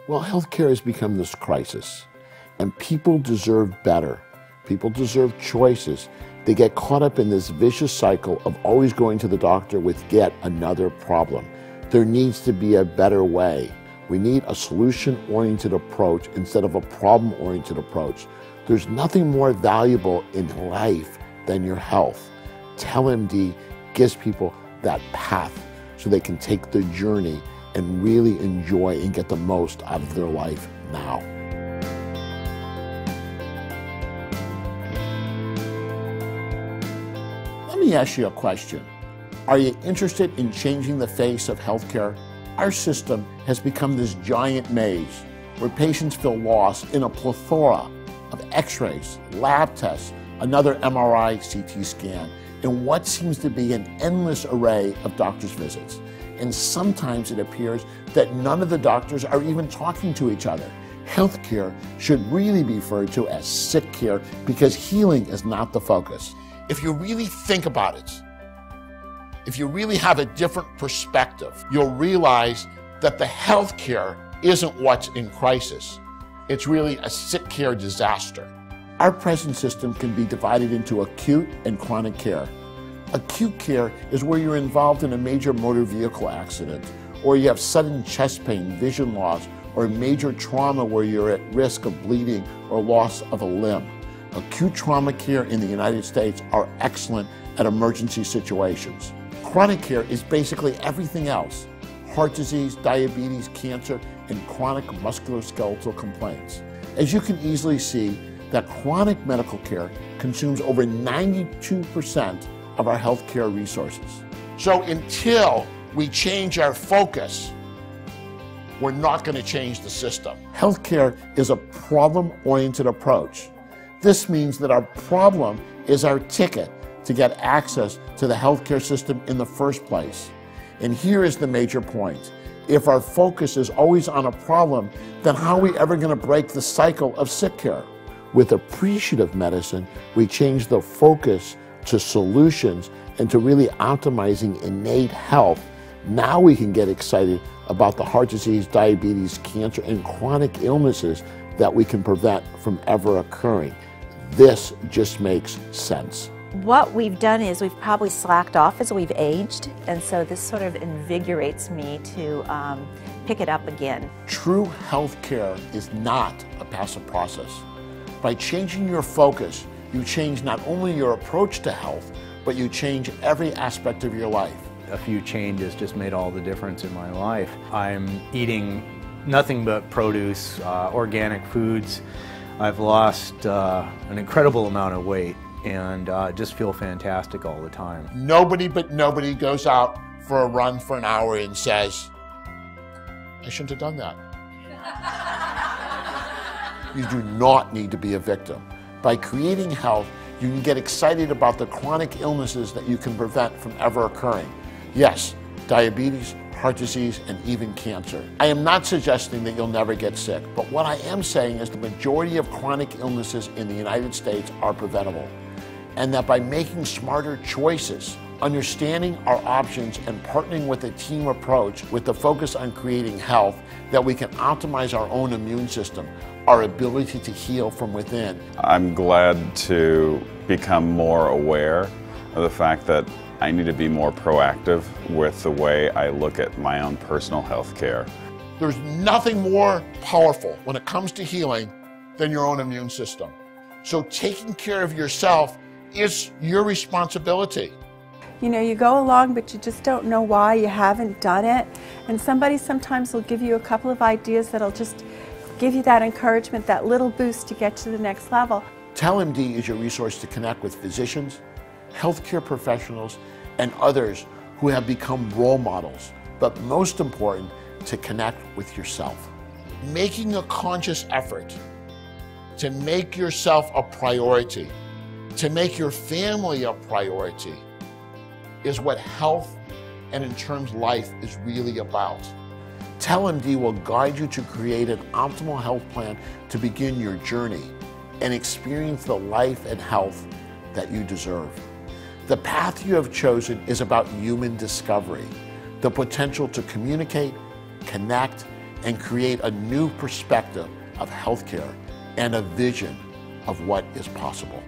Well, healthcare has become this crisis, and people deserve better. People deserve choices. They get caught up in this vicious cycle of always going to the doctor with yet another problem. There needs to be a better way. We need a solution-oriented approach instead of a problem-oriented approach. There's nothing more valuable in life than your health. TelMD gives people that path so they can take the journey and really enjoy and get the most out of their life now. Let me ask you a question. Are you interested in changing the face of healthcare? Our system has become this giant maze where patients feel lost in a plethora of x-rays, lab tests, another MRI, CT scan, and what seems to be an endless array of doctor's visits. And sometimes it appears that none of the doctors are even talking to each other. Healthcare should really be referred to as sick care because healing is not the focus. If you really think about it, if you really have a different perspective, you'll realize that the healthcare isn't what's in crisis. It's really a sick care disaster. Our present system can be divided into acute and chronic care. Acute care is where you're involved in a major motor vehicle accident, or you have sudden chest pain, vision loss, or major trauma where you're at risk of bleeding or loss of a limb. Acute trauma care in the United States are excellent at emergency situations. Chronic care is basically everything else: heart disease, diabetes, cancer, and chronic musculoskeletal complaints. As you can easily see, that chronic medical care consumes over 92% of our healthcare resources. So until we change our focus, we're not going to change the system. Healthcare is a problem-oriented approach. This means that our problem is our ticket to get access to the healthcare system in the first place. And here is the major point. If our focus is always on a problem, then how are we ever going to break the cycle of sick care? With appreciative medicine, we change the focus to solutions and to really optimizing innate health. Now we can get excited about the heart disease, diabetes, cancer, and chronic illnesses that we can prevent from ever occurring. This just makes sense. What we've done is we've probably slacked off as we've aged, and so this sort of invigorates me to pick it up again. True health care is not a passive process. By changing your focus, you change not only your approach to health, but you change every aspect of your life. A few changes just made all the difference in my life. I'm eating nothing but produce, organic foods. I've lost an incredible amount of weight and just feel fantastic all the time. Nobody but nobody goes out for a run for an hour and says, I shouldn't have done that. You do not need to be a victim. By creating health, you can get excited about the chronic illnesses that you can prevent from ever occurring. Yes, diabetes, heart disease, and even cancer. I am not suggesting that you'll never get sick, but what I am saying is the majority of chronic illnesses in the United States are preventable. And that by making smarter choices, understanding our options, and partnering with a team approach with the focus on creating health, that we can optimize our own immune system, our ability to heal from within. I'm glad to become more aware of the fact that I need to be more proactive with the way I look at my own personal health care. There's nothing more powerful when it comes to healing than your own immune system. So taking care of yourself is your responsibility. You know, you go along, but you just don't know why you haven't done it. And somebody sometimes will give you a couple of ideas that'll just give you that encouragement, that little boost to get to the next level. TelMD is your resource to connect with physicians, healthcare professionals, and others who have become role models, but most important, to connect with yourself. Making a conscious effort to make yourself a priority, to make your family a priority, is what health and in terms life is really about. TelMD will guide you to create an optimal health plan to begin your journey and experience the life and health that you deserve. The path you have chosen is about human discovery, the potential to communicate, connect, and create a new perspective of healthcare and a vision of what is possible.